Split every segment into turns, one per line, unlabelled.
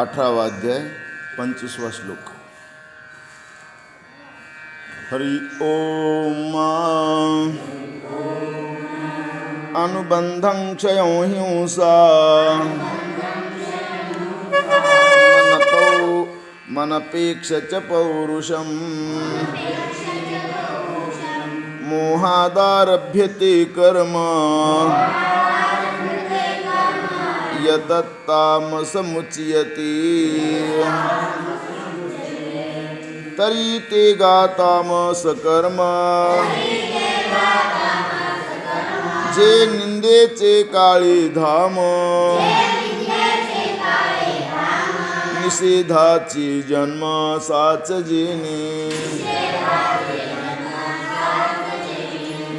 18वा अध्याय 25वा श्लोक. हरि ओम. अनुबंधं क्षयो हिंसा मनपेक्ष च पौरुषम मोहादारभ्यते कर्म यतत्तामसमुच्यते तरी ते गातामसकर्म जे निंदेचे काळे धाम निषेधाची जन्म साचजेने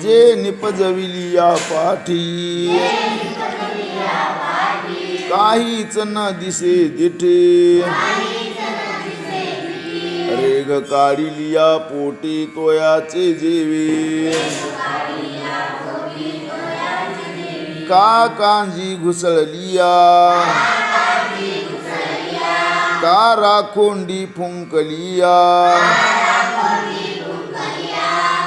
जे निपजविलिया पाठी काहीच न दिसे दिठे रेग काढिलिया पोटी तोयाचे जेवे का कांजी घुसळलिया का राखोंडी फुंकलिया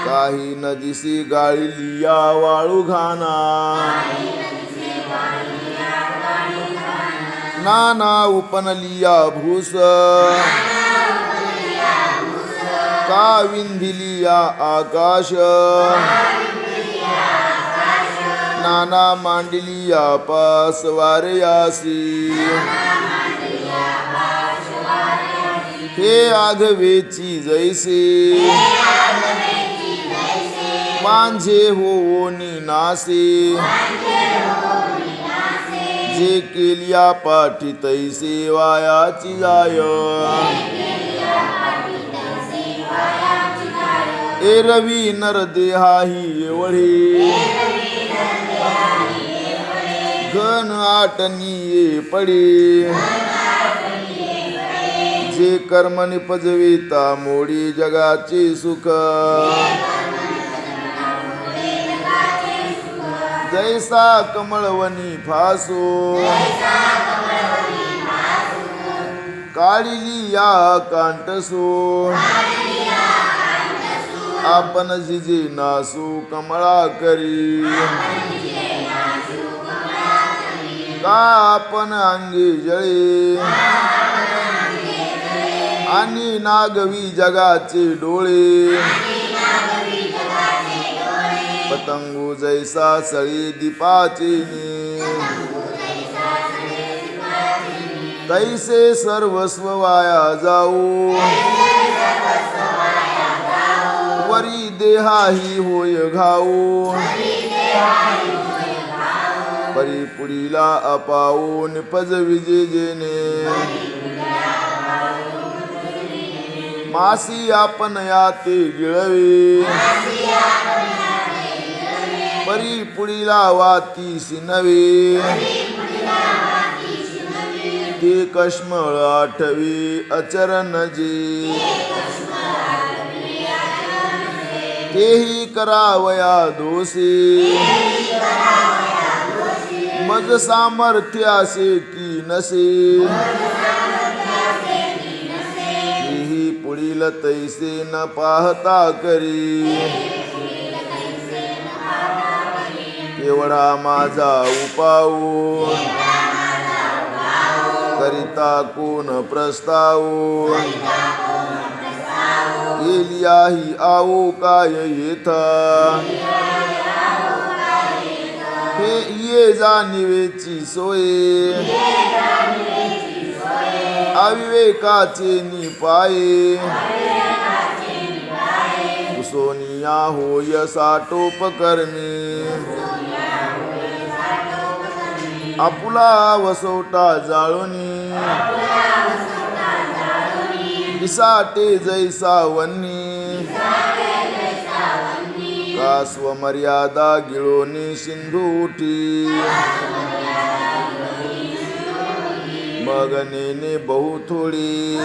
काही न दिसे गाळिलिया वाळू घाना नाना उपनलिया भूस का विंधिलिया आकाश नाना मांडलिया पास वारयासी हे आघवेची जैसे माझे होनी नासे जे केलिया पाठी तैसे वायाची जाय एरवी नरदेहाही एवढे घन आटनीये पडे जे कर्म निपजविता मोडी जगाचे सुख जैसा कमळवनी फासो काढिलिया कांटसो आपण जिजे नासू कमळा करी का आपण अंगी जळे आणि नागवी जगाचे डोळे पतंगू जैसा सळी दीपाचे तैसे सर्वस्व वाया जाऊ वरी देहाही होय घाऊ परी पुढीला अपाऊ निपज विजेजेने मासी आपण याते गिळवे परी पुढीला वाती सिनवे ते कश्मळ आठवी अचरण जे तेही करावया दोषे मज सामर्थ्यासे की नसे तेही पुढील तैसे न पाहता करी एवढा माझा उपाऊ करिता कोण प्रस्तावू येलियाही आऊ काय येथा हे ये जाणिवेची सोये अविवेकाचे निपाये कुसोनिया होय साठोपकर्मी आपुला वसवटा जाळोनी दिसाटे जैसा वन्नी का स्वमर्यादा गिळोनी सिंधू उठी मग नेने बहु थोडी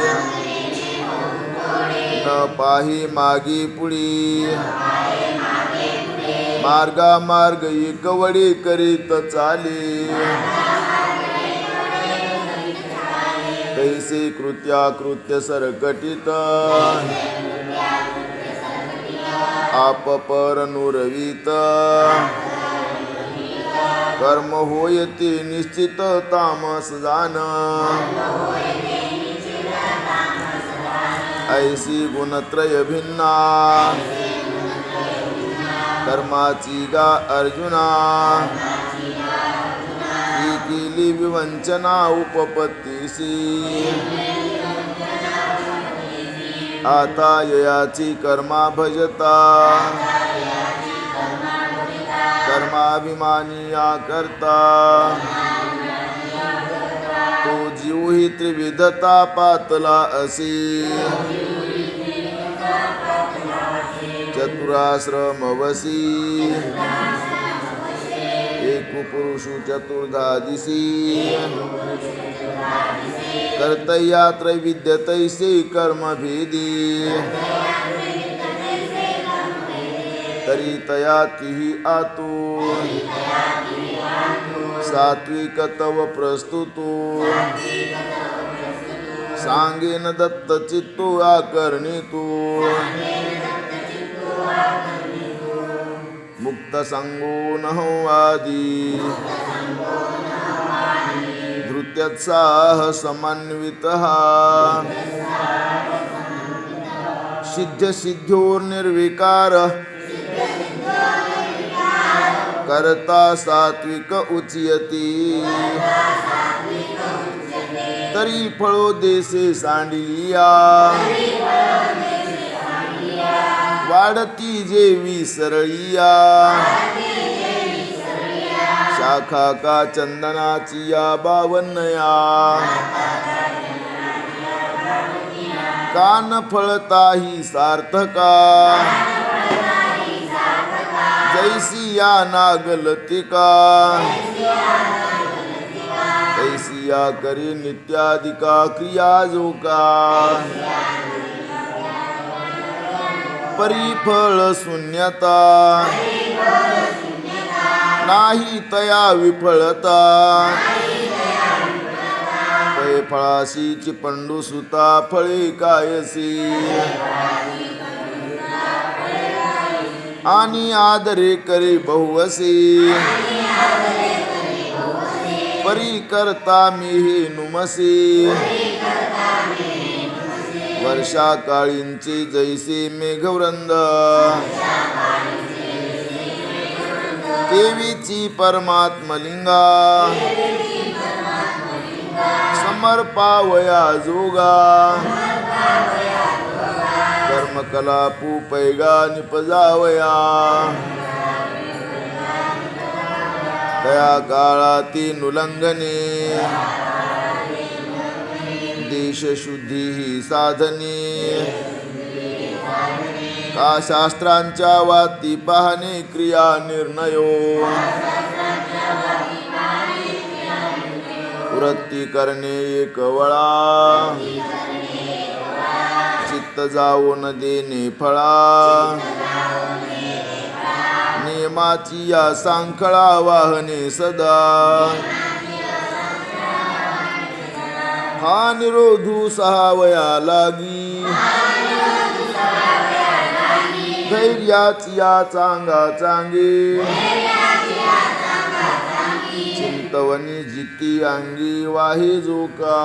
न पाही मागी पुढी मार्गा मार्ग एकवडे करीत चाले तैसे कृत्याकृत्य सरकटित आप पर नुरवित कर्म होयते निश्चित तामस जान ऐसी गुणत्रय भिन्ना कर्माची गा अर्जुना ही केली विवंचना उपपत्तीसी आता ययाची कर्मा भजता कर्माभिमानी या करता तो जीव ही त्रिविधता पातला असी चतुराश्रमवसी एक पुरुषु चतुर्धा दिसी कर्तय्या त्रैविध्य तैसे कर्म भेदी तरी तया तिही आतू सात्विक तव प्रस्तुतो सांगेन दत्त चित्तो आकर्णितो मुक्त संगो नहो आदी धृत्योत्साह समन्वितः सिद्ध सिद्ध्योर्निर्विकार करता सात्विक उच्यते तरी फळो देसे सांडिलिया वाढती जेवी सरळिया शाखा का चंदनाची या बावन्नया कान फळताही सार्थका जैसी या नागलतिका तैसी या करी नित्यादिका क्रिया जोका परिफळ शून्यता नाही तया विफळता फळे फळाशी चिपंडू सुता फळे कायसी आणि आदरे करी बहुवसी परी करता मी हे नुमसी वर्षा काळींचे जैसे मेघवृंद देवीची परमात्मलिंगा समर्पावया जोगा कर्मकलापू पैगा निपजावया तया काळातील उल्लंघने देशशुद्धी ही साधने का शास्त्रांच्या वाती पाहणे क्रिया निर्णयो वृत्ती करणे एक वळा चित्त जाऊन देणे फळा नियमाची या सांखळा वाहने सदा हा निरोधू सहावया लागी धैर्याची या चांगा चांगे चिंतवनी जिती अंगी वाहे जोका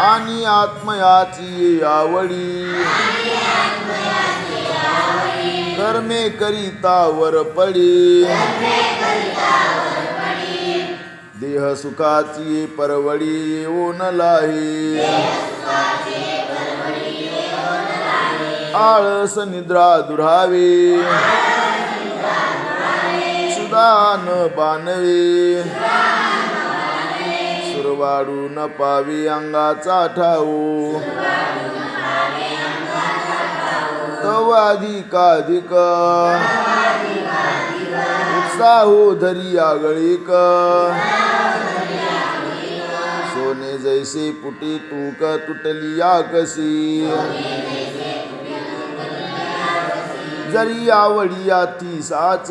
आणि आत्मयाची आवडी कर्मे करिता वर पडी देह सुखाची परवडी येऊन लाही आळस निद्रा दुरावे सुदान बानवे सुरवाडू न पावी अंगाचा ठाऊ तव अधिकाधिक उत्साहो धरी आगळीक सोने जैसे पुटी तूक तुटली आकसी जरी आवडी याती साच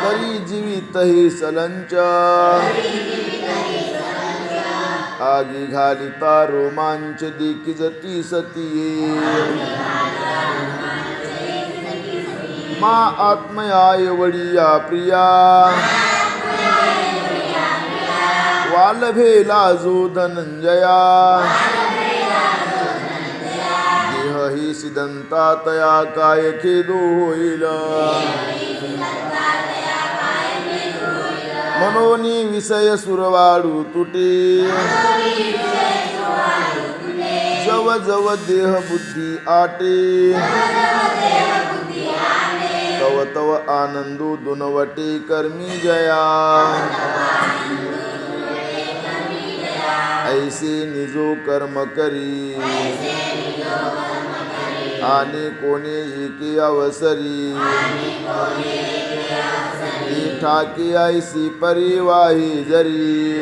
तरी जीवित जीवितही सलंच आगी घालिता रोमांच देखिजती सतीये मा आत्मया एवढिया प्रिया वालभेला जो धनंजया देह ही सिदंता तया काय खेदो होईल मनोनी विषय सुरवाडू तुटे जव जव देह बुद्धी आटे तव तव आनंदू दुनवटे कर्मी जया ऐसे निजो कर्म करी आणि कोणे एके अवसरी ठाकी ऐसी परिवाही जरी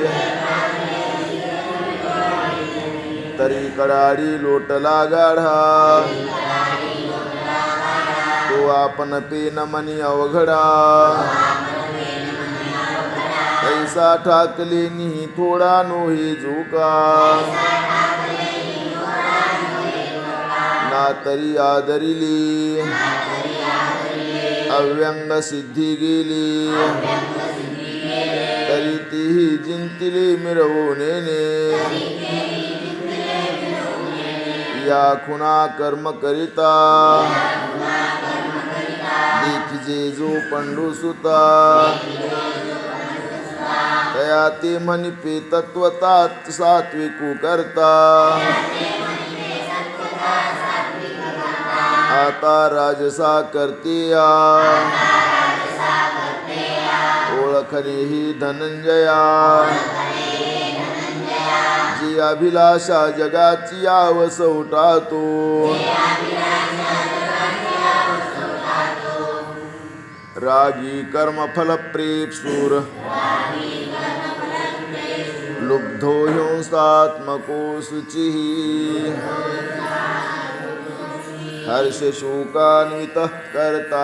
तरी कडाडी लोटला गाढा तो आपण पेन मनी अवघडा ऐसा ठाकले नि थोडा नोही झुका ना तरी आदरिली अव्यंग सिद्धी गेली तरी तीही जिंतिले मिरवूनेने या खुना कर्म करिता देखिजे जो पंडू सुता तया ते म्हणिपे तत्वतात सात्विकू करता आता राजसा करतिया ओळखणे ही धनंजया जी अभिलाषा जगाची आवस उठातो रागी कर्मफल प्रेप सूर लुब्धो हिंसात्मको शुचिः हर्ष शोकान्वितः कर्ता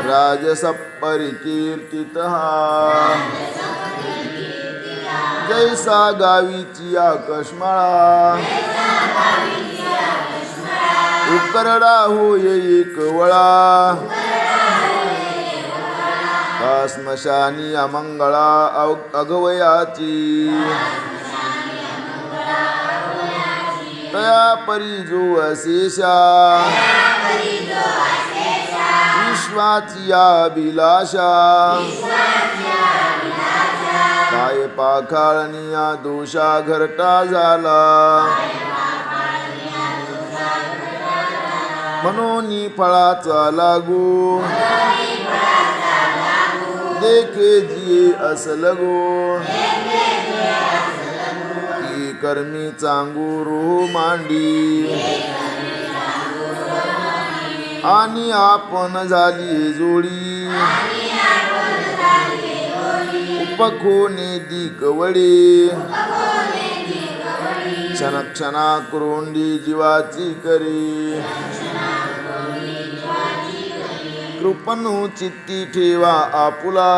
राजस परिकीर्तितः जैसा गावीची आकस्मळा उकरडा होय एक वळा का स्मशानी अमंगळा अगवयाची तया परी जो अशेषा विश्वाची अभिलाषा काय पाखाळनिया दोषा घरटा झाला मनोनी फळाचा लागू देखे जिये असलगो की कर्मी चांगू रूह मांडी आणि आपण झाली जोडी उपखोने दिकवडे क्षणक्षणा क्रोंडी जीवाची करी कृपणू चित्ती ठेवा आपुला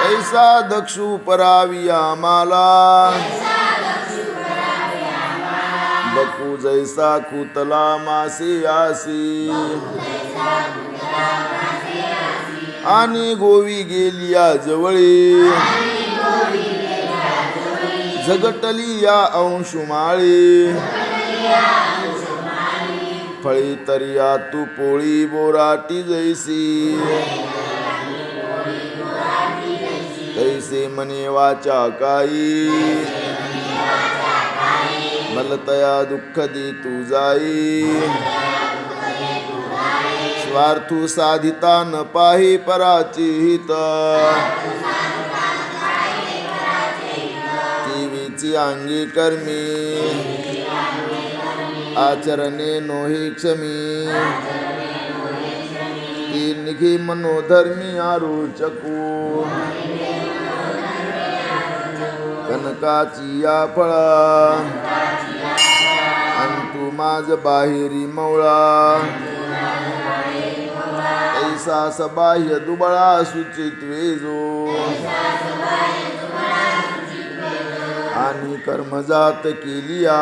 ऐसा दक्षु पराविया माला बकू जैसा कुतला मासे आसी आणि गोवी गेलिया जवळे झगटली या अंशुमाळे फळी तरिया तू पोळी बोराटी जैसी तैसे मने वाचा काही मलतया दुःख दे तू जाई स्वार्थू साधिता न पाही पराची हित टीव्हीची अंगी कर्मी आचरणे नोही क्षमी ती निघी मनोधर्मी आरोचकू कनकाची या फळा अंतु माझ बाहेरी मवळा तैसा सबाह्य दुबळा सुचित्वे जो आणि कर्मजात केलिया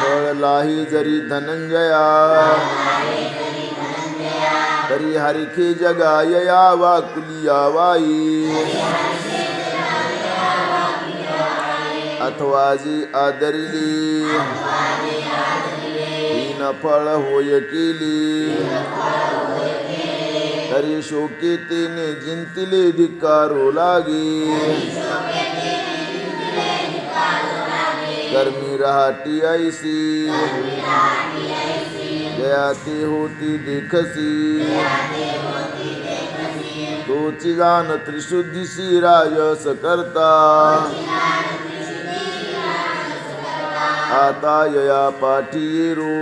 फळलाही जरी धनंजया तरी हरिखे जगायया वाकुलिया वाई अथवा जी आदरिली तीन फळ होय केली तरी शोके तेने जिंतिले धिक्कारो लागे कर्मी राहटी ऐसी जया ते होती देखसी तोची जाण त्रिशुद्धीसी रायस करता आता यया पाठीरू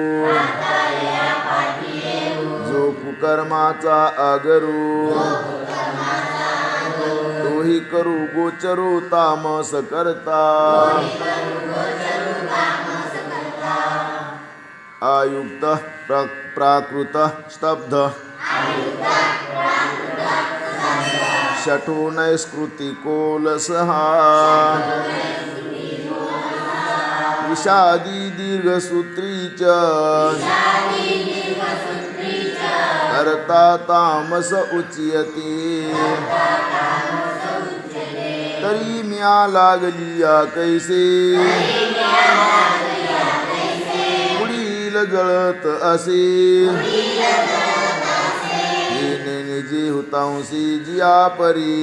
जो कुकर्माचा आगरू तोही करू गोचरू तामस करता आयुक्त प्राकृत स्तब्ध शठो नैस्कृतिकोलसहा विषादी दीर्घसूत्री च करता तामस उच्यते तरी म्या लागलिया कैसे पुढील जळत असे येणे निजे हुतांशी जिया परी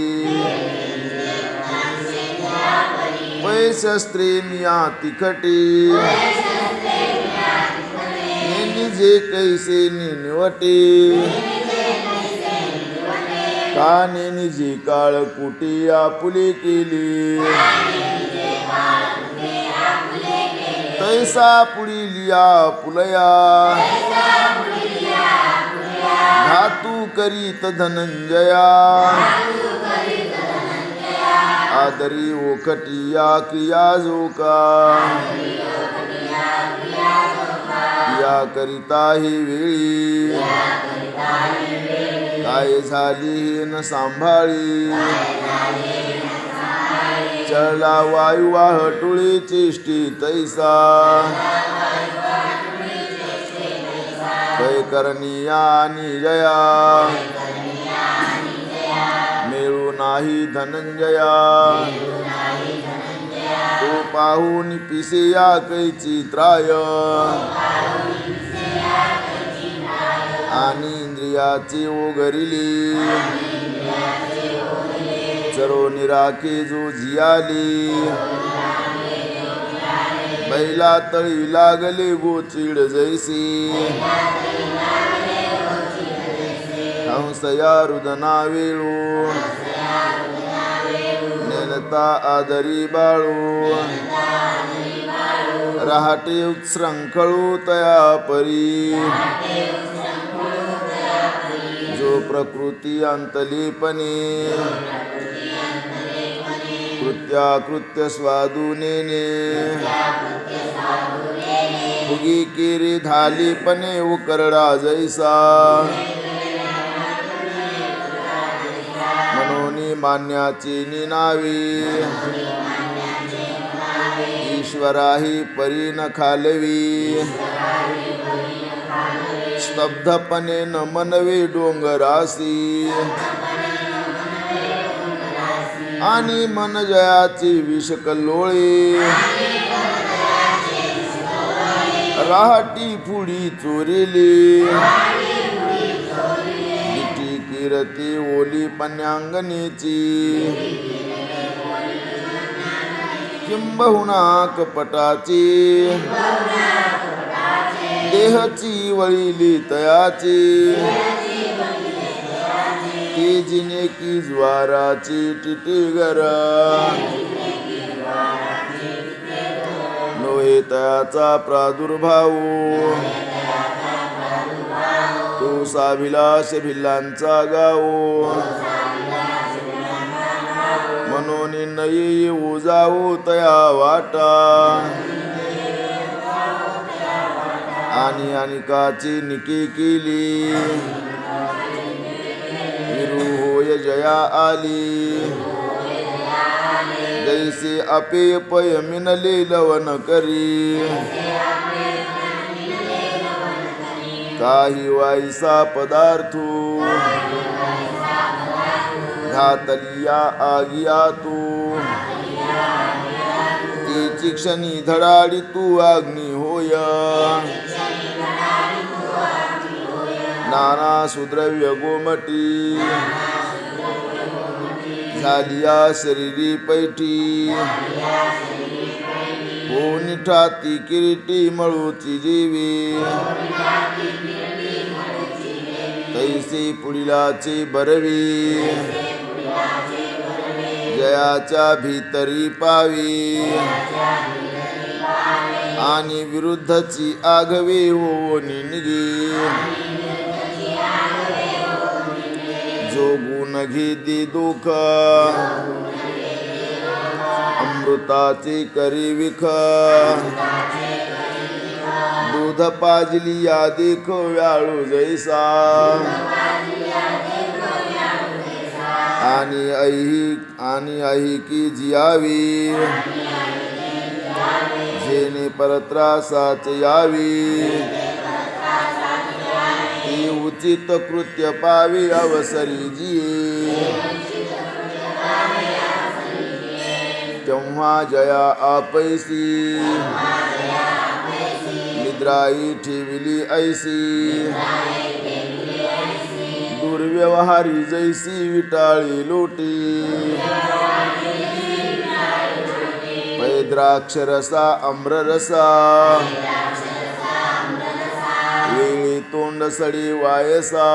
वैशस्त्रे मिया तिखटे निजे कैसे निवटे काने निजे काळ कुटे आपुले केले तैसा पुढीलिया पुलया धातू करीत धनंजया आदरी ओखटिया क्रिया जोका या करिता ही वेळी काय झाली न सांभाळी चला वायू वाहटुळे चेष्टी तैसा कै करनिया आणि जया मिळू नाही धनंजया तो पाहून पिसेया कैची त्राय आणि इंद्रियाची ओघरिली चरो निराखे जो झियाली बैला तळी लागले गोचिड जैसी हंसया रुदना वेळू नेनता आदरी बाळू रहाटे उत्सृंखळू तया परी जो प्रकृती अंतलीपणे कृत्याकृत्य स्वादुनेने फुगी केरी धालीपणे उकरडा जैसा मनोनी मान्याची निनावी ईश्वराही परी न खालवी स्तब्धपणे न मनवे डोंगरासी आणि मन जयाची विषकल्लोळे राहटी पुढी चोरिली दिठी किरती ओली पन्यांगणीची किंबहुना कपटाची देहची वळिली तयाची तेजिने की ज्वाराची टिटिगर नोहे तयाचा प्रादुर्भाव तो साभिलाष भिल्लांचा गाव मनोनी नये ओजावो तया वाटा आणि अनिकाची निकी केली विरू होय जया आली जैसे अपेय पय मिनले लवन करी काही वाईसा पदार्थू घातलिया आगिया तू तीची क्षणी धडाडी तू अग्नी होय नाना सुद्रव्य गोमटी झालिया शरीरी पैठी हो निठाती किरीटी मळूची जीवी तैसे पुढिलाचे बरवी जयाच्या भीतरी पावी आणि विरुद्धची आगवे हो निगे जोगून घेती दुःख अमृताचे करी विख दूध पाजली या देख व्याळू जैसा आणि आई की जियावी जेने परत्रासाच यावी ती उचित कृत्य पावी अवसरी जिये तेव्हा जया आपैसी निद्राई ठेविली ऐसी दुर्व्यवहारी जैसी विटाळी लोटी पैद्राक्षरसा आम्ररसा वेळी तोंड सडी वायसा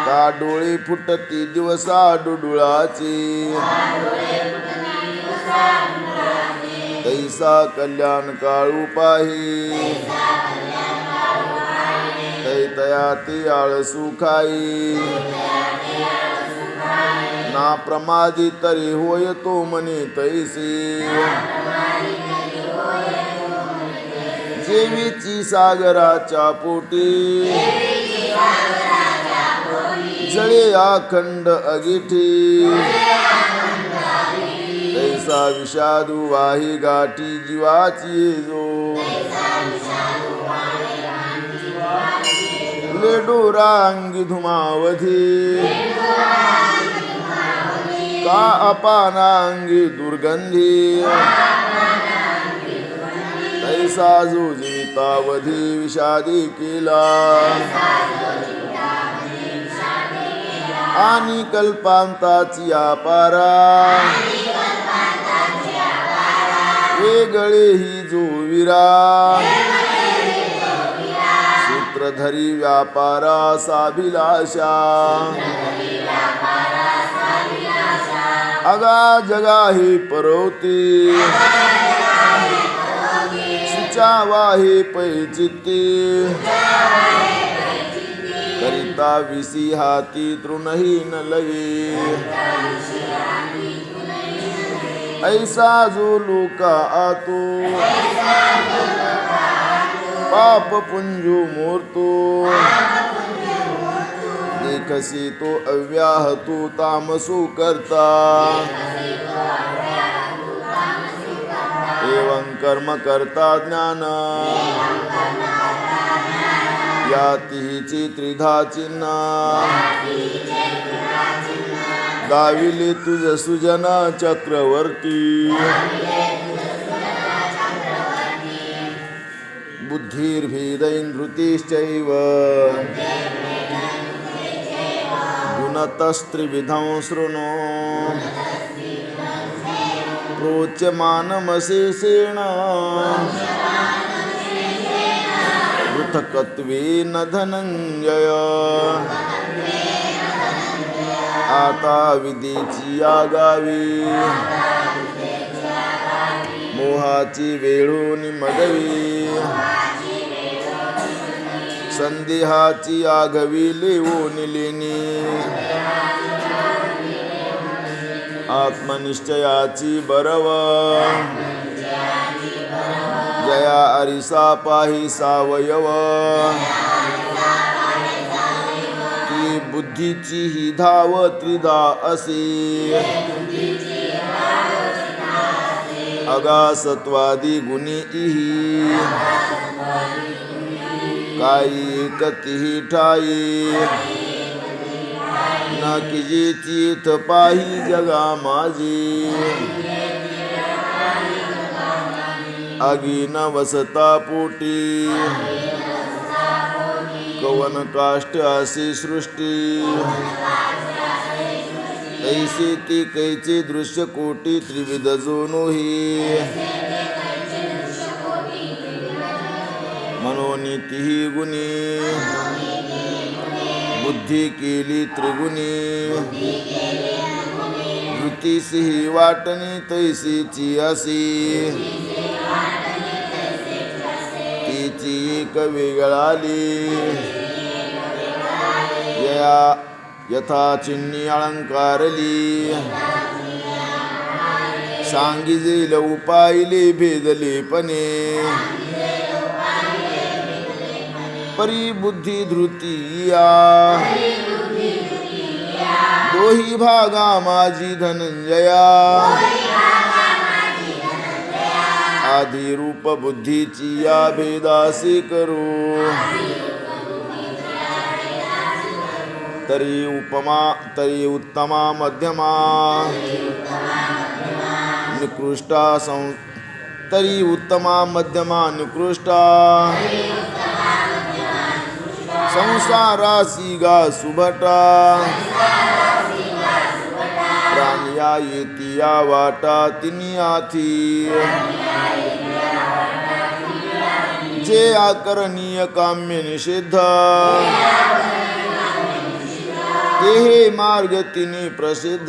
का डोळे फुटती दिवसा डुडुळाची तैसा कल्याण काळू पाही तया ते आळसू खाई ना प्रमादी तरी होय तो मने तैसे जेवीची सागराच्या पोटी जळे अखंड अगिठी तैसा विषादू वाही गाठी जीवाची जो लेडोरांगी धुमावधी का अपानांगी दुर्गंधी तैसा जो जीवितावधी विषादी केला आणि कल्पांताची आपारा वेगळे ही जो विरा सूत्रधरी व्यापारा साभिलाषा अगा जगा ही परोती सुचावा ही पैचित्ती करिता विसी हाती तृणही न लगे ऐसा जो लोका आतो पाप पुंजू मूर्तो देखसी तो अव्याह तू तामसु करता एवं कर्म करता ज्ञान यातीची त्रिधा चिन्ह गाविले तुझ सुजना चक्रवर्ती बुद्धिर्भेदैर्धृतिश्चैव गुणतस्त्रिविधं शृणु प्रोच्यमानमशेषेण पृथक्त्वेन धनंजय आता विधीची आगावी मोहाची वेळून मदवी संदेहाची आगवी लेवून लेणी आत्मनिश्चयाची बरव जया अरिसा पाही सावयव ती बुद्धीची ही धाव त्रिधा असे अगासत्वादी गुणी इही काही एकतिही ठाई न किजी तीर्थ पाही जगा माझी आगी न वसता पोटी कवन काष्ट असे सृष्टी ऐसे ती कैचे दृश्य कोटी त्रिविध जोनोही मनोनीतीही गुणी बुद्धी केली त्रिगुणी वृत्तीसी वाटणी तैसीची असी तिची एक वेगळाली यया यथा चिन्नी अलंकारली सांगिजेल उपायले भेदलेपणे परी बुद्धी धृतीया दोही भागा माझी धनंजया आधी रूप बुद्धीची या भेदासी करू तरी उत्तमा मध्यमा निकृष्टा तरी उत्तमा मध्यमा निकृष्टा संसारासी गा सुभटा प्राणिया येतिया वाटा तिनी आथी जे आकरणीय काम्य निषिद्ध ते हे मार्ग तिनी प्रसिद्ध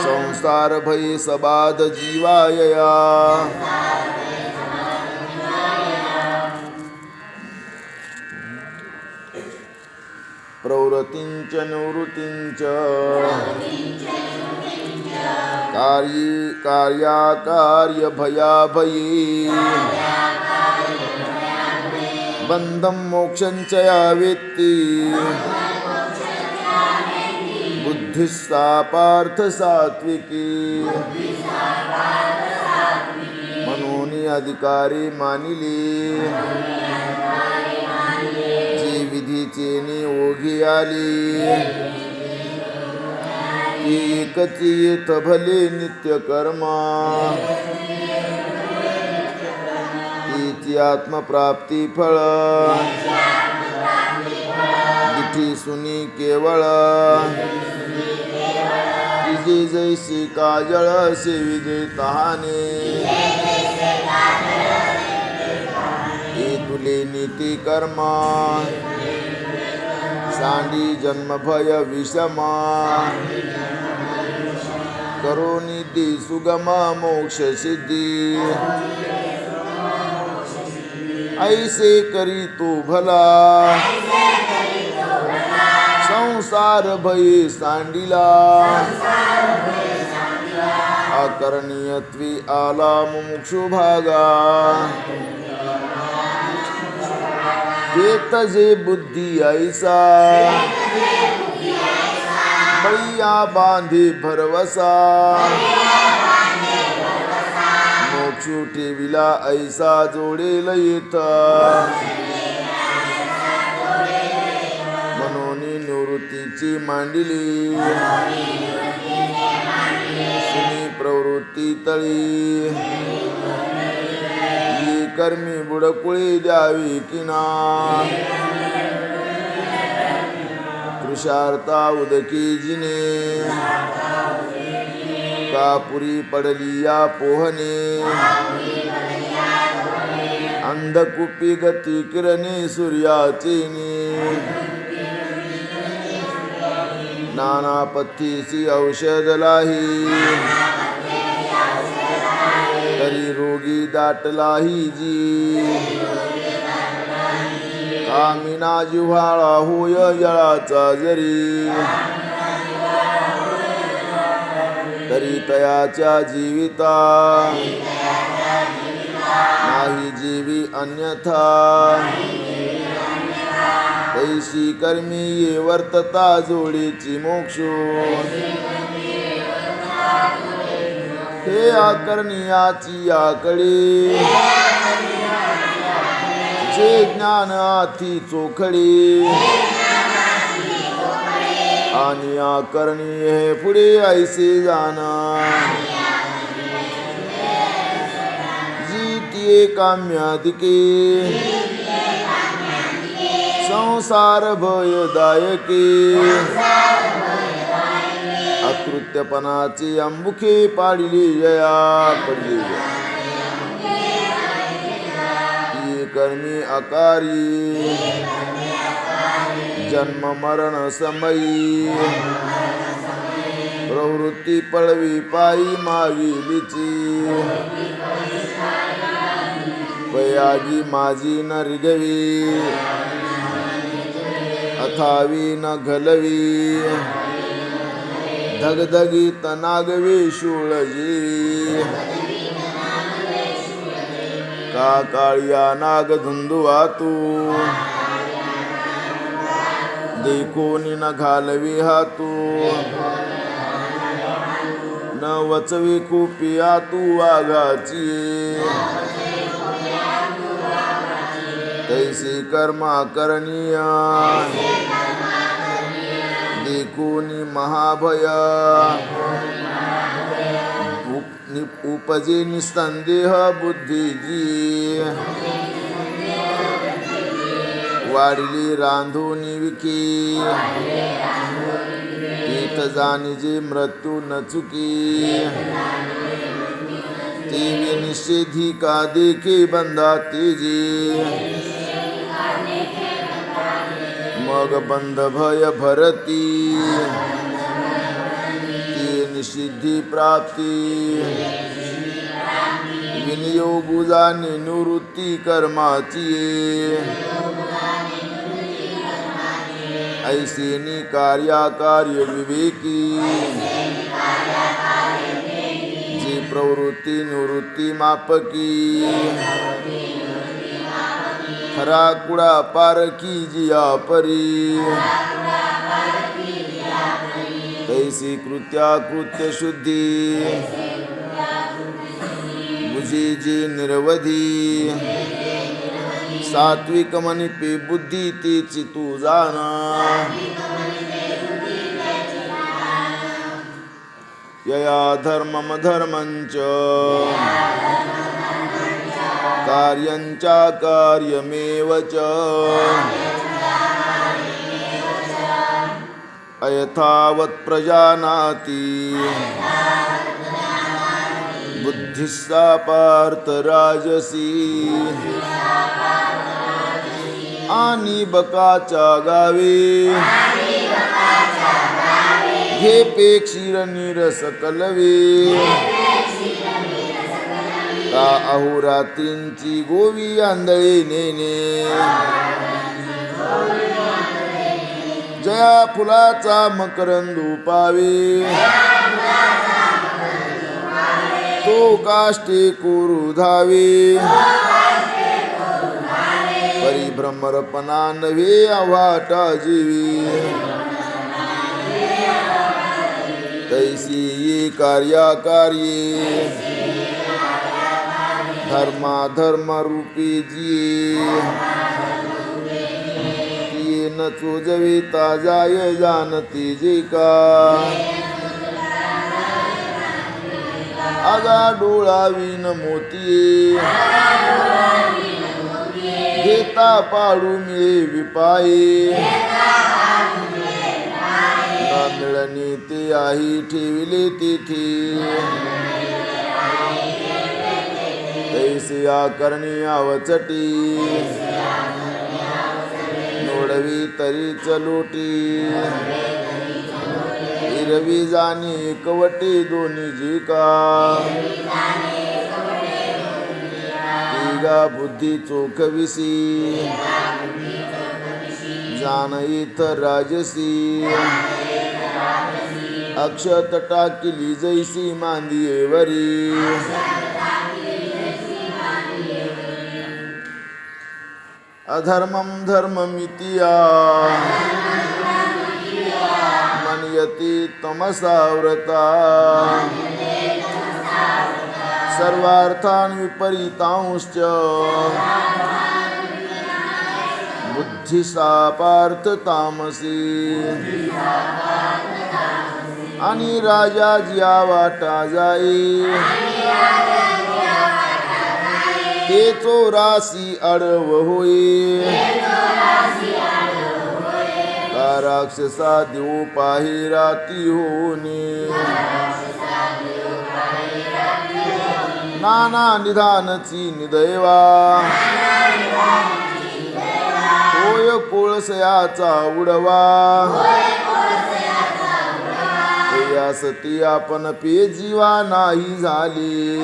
संसार भय सबाध जीवायया प्रवृत्तींच निवृत्तींच कार्याकार्य भयाभयी बंधं मोक्षंच या वेत्ती बुद्धिस्सा पार्थ सात्विकी मनोनी अधिकारी मानिली जी विधीचे ओघी आली ती एकची येत भले नित्य कर्मा तिची आत्मप्राप्ती फळ दिठी सुनी केवळ तिजे जैसी काजळ से विजय तहाने हे तुले नीती कर्मा सांडी जन्म भय विषमा करो नीती सुगमा मोक्ष सिद्धी ऐसे करी तो भला संसार भय सांडिला अकरणीयत्वी आला मुमुक्षु भागा ते जे बुद्धी ऐसा बैया बांधे भरवसा मोक्षु ठेविला ऐसा जोडेल येत मनोनी निवृत्तीची मांडिली सुनी प्रवृत्ती तळी कर्मी बुडकुळी द्यावी किना तृषार्ता उदकी जिने कापुरी पडली या पोहणे अंधकुपी गती किरणे सूर्याचे नाना पथ्यीसी औषध लाही तरी रोगी दाटलाही जी कामिना जिव्हाळा होय जळाचा जरी तरी तयाच्या जीविता अन्यथा तैसी कर्मी ये वर्तता जोडीची मोक्षो हे आकर्णियाची आकडी जे ज्ञान आती चोखडी आणि आकर्णी हे पुढे ऐसे जाना जीतिये काम्यादिके संसार भयदायके अकृत्यपणाचे अंबुखे पाडिले जया पडले ती कर्मी अकारी जन्म मरण समयी प्रवृत्ती पळवी पायी मागिलीची पयागी माझी न रिगवी अथावी न घलवी धगधगी तनागवे शूळजी का काळिया नाग धुंदुवा तू देखोनी न घालवी हातू न वचवी कुपिया तू वाघाची तैसी कर्मा करणीया देखोनी महाभय उपजे निसंदेह बुद्धीजी वाढली रांधोनी विकी तीत जाणीजे मृत्यू न चुकी तेवी निषेधी का देखे बंधा तेजी मग बंध भय भरती ती निषिद्धी प्राप्ती विनियोग जाणे निवृत्ती कर्माची ऐसेनी कार्याकार्य विवेकी जी प्रवृत्ती निवृत्ती मापकी खरा कुडा पारकी जिया परी तैसी कृत्या कृत्य शुद्धी बुझी जी निर्वधी सात्विक मनिपे बुद्धी तीची तू जाना यया धर्मम धर्मंच कार्यंचा कार्यमेव च अयथावत् प्रजानाति बुद्धिस्सा पार्थ राजसी आणि बकाच्या गावे घे पेक्षीर नीरस कलवे का अहोरात्रींची गोवी आंधळे नेने जया फुलाचा मकरंदू पावे तो काष्टे कोरू धावे परिभ्रमरपणा नव्हे अवाटा जीवी तैसी ये कार्याकार्ये धर्माधर्म रूपी जिये तिये न चोजविता जाय जानती जे का आगा डोळावीन मोती घेता पाडू मिळे विपाये न मिळणी ते आई ठेविले तिथे तैसे आकर्णी आवचटी नोडवी तरी चलोटी हिरवी जाणी एकवटी दोन्ही जी का तिगा बुद्धी चोखविसी जाण इथं राजसी अक्षत टाकिली जैसी मांदियेवरी अधर्मं धर्ममिति या मन्यते तमसाव्रता सर्वार्थान् विपरीतांश्च बुद्धिसा पार्थ तामसी आणि राजा जिया वाटा जाई ते चोरासी अडव होई का राक्षसा देऊ पाही राती होनी नाना निधानची निदैवा होय कोळसयाचा उडवा या सती आपण पे जीवा नाही झाली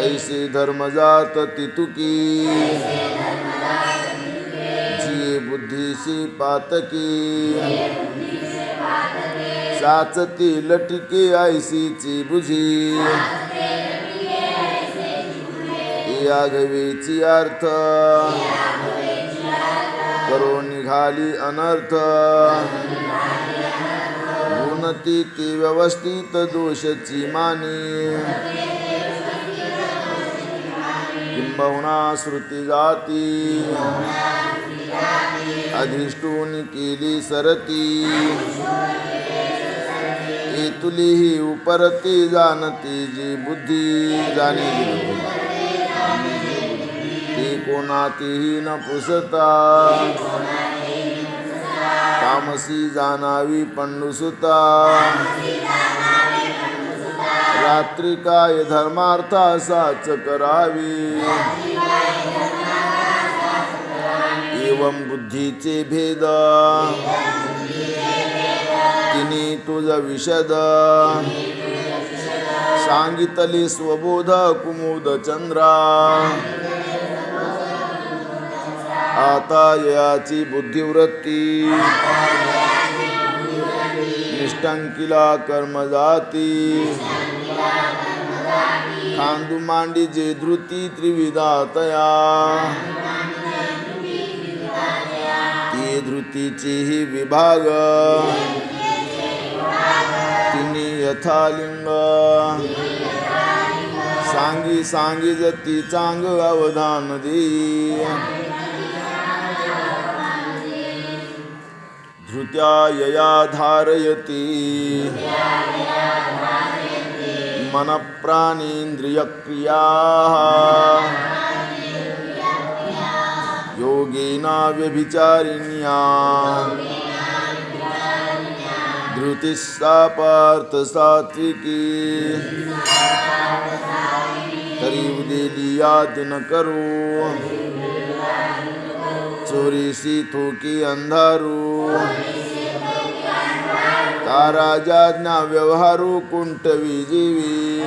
ऐसे धर्म जात तितुकी जी बुद्धीशी पातकी साचती लटके ऐसीची बुझी या गवेची अर्थ करो निघाली अनर्थ गुणती ती व्यवस्थित दोषची मानी किंबहुना श्रुती जाती अधिष्ठून केली सरती तुली ही उपरती जानती जी बुद्धी जाणे ती कोणातीही न पुसता तामसी जाणावी पंडुसुता रात्री काय धर्मार्था साच करावी एवं बुद्धीचे भेद तिने तुझ विशद सांगितले स्वबोध कुमुद चंद्रा आता याची बुद्धिवृत्ती निष्ठंकिला कर्म जाती खांदू मांडी जे धृती त्रिविधा तया ती धृतीची विभाग तिने यथालिंग सांगी सांगी जती चांग अवधान देई धृत्या यया धारयती मन प्राणेन्द्रिय क्रिया योगेना व्यभिचारिण्या धृतिस्सा पार्थ सात्विकी तरी उदेली याद न करो चोरी सी थोकी अंधारू तारा जाज्ञा व्यवहारू कुंटवी जीवी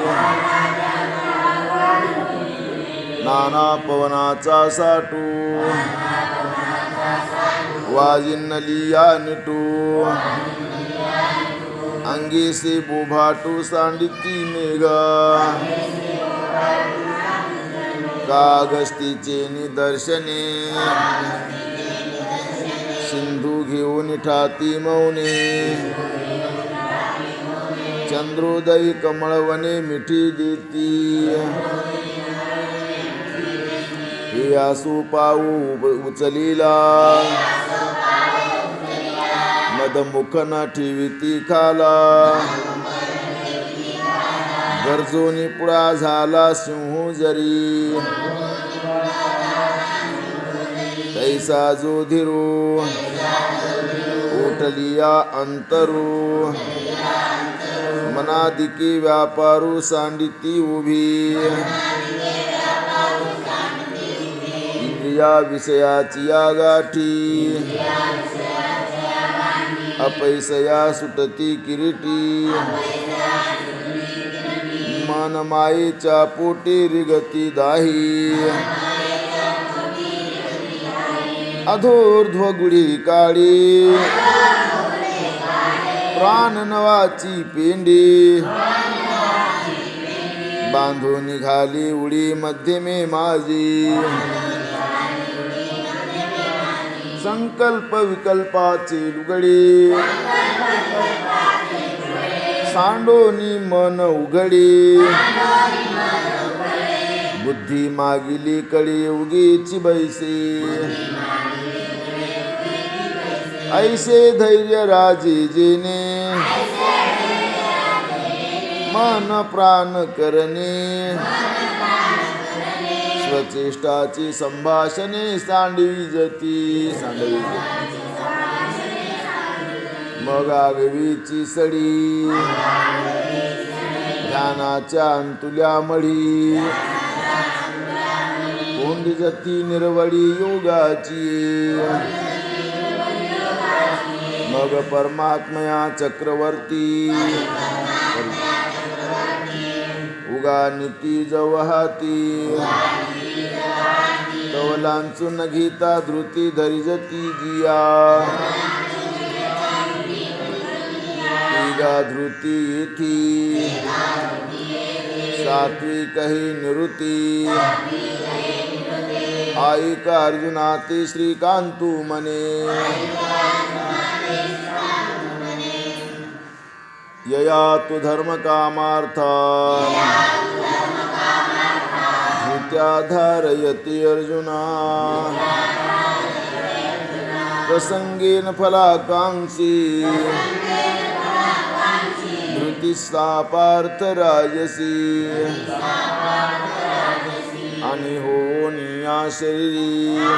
नाना पवनाचा साटू वाजिन्नलिया निटू अंगी से बोभाटू सांडिती मेघा कागस्तीचे निदर्शने सिंधू घेऊन ठाती मौने चंद्रोदय कमळवने मिठी देती हे आसू पाऊ उचलीला मदमुख न ठेविती खाला गरजोनी पुळा झाला सिंह जरी तैसा जो धीरू उठलिया अंतरू मनादिकी व्यापारू सांडिती उभी इंद्रिया विषयाची गाठी अपैसया सुटती किरीटी मन मायेच्या पोटी रिगती दाही अधोर्ध्व गुढी काळी प्राण नवाची पेंडी बांधून निघाली उडी मध्यमे माझी संकल्प विकल्पाचे लुगडी सांडोनी मन उघडी बुद्धी मागिली कडी उगीची बैसे ऐसे धैर्य राजे जेने मन प्राण करणे स्वचेष्टाची संभाषणे सांडवी जती मग आगवीची सडी ध्यानाच्या अंतुल्या मढी कोंडी जती निर्वडी योगाची मग परमात्मया चक्रवर्ती उगा नीती जवहाती तवलांचू न घेता धृती धरिजती जिया तिगा धृती येथी सात्विक ही निवृत्ती ऐका अर्जुनाती श्रीकांतू मने यया तु धर्म कामार्था धृत्या धारयति अर्जुना प्रसंगेन फलाकांक्षी धृतिस्सा पार्थ राजसी आणि होनिया शरीरी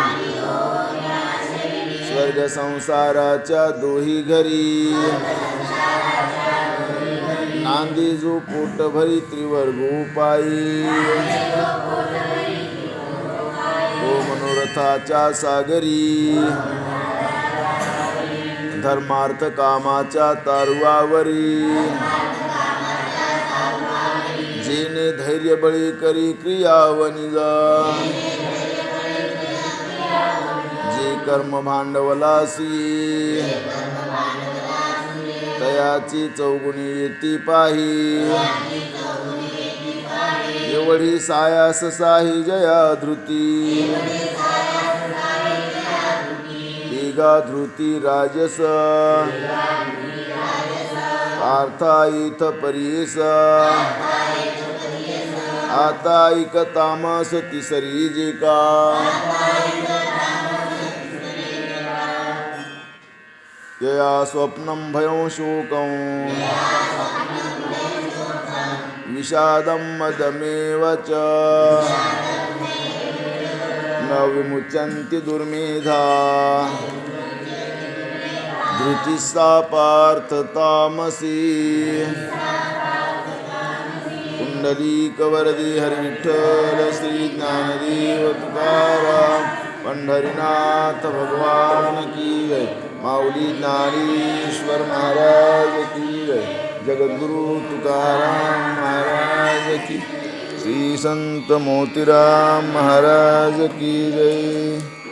स्वर्ग संसाराच्या दोही घरी नांदी जो पोट भरी त्रिवर्गो पायी तो मनोरथाच्या सागरी धर्मार्थ कामाच्या तारुवावरी जेने धैर्य बळी करी क्रियावनिजा जे कर्म भांडवलासी तयाची चौगुणी येती पाही एवढी सायास साही जया धृती तिगा धृती राजस पार्था इथ परीस आता इक तामस तिसरी जे का यया स्वप्नं भयं शोकं विषादं मदमेव च न विमुच्यन्ति दुर्मेधा धृतिस्सा पार्थ तामसी कुंडलीकवरदी हरिविठ्ठल श्री ज्ञानदेव तुकाराम पंढरीनाथ भगवान की जय। माऊली ज्ञानेश्वर महाराज की जय। जगद्गुरु तुकाराम महाराज की, श्री संत मोतीराम महाराज की जय।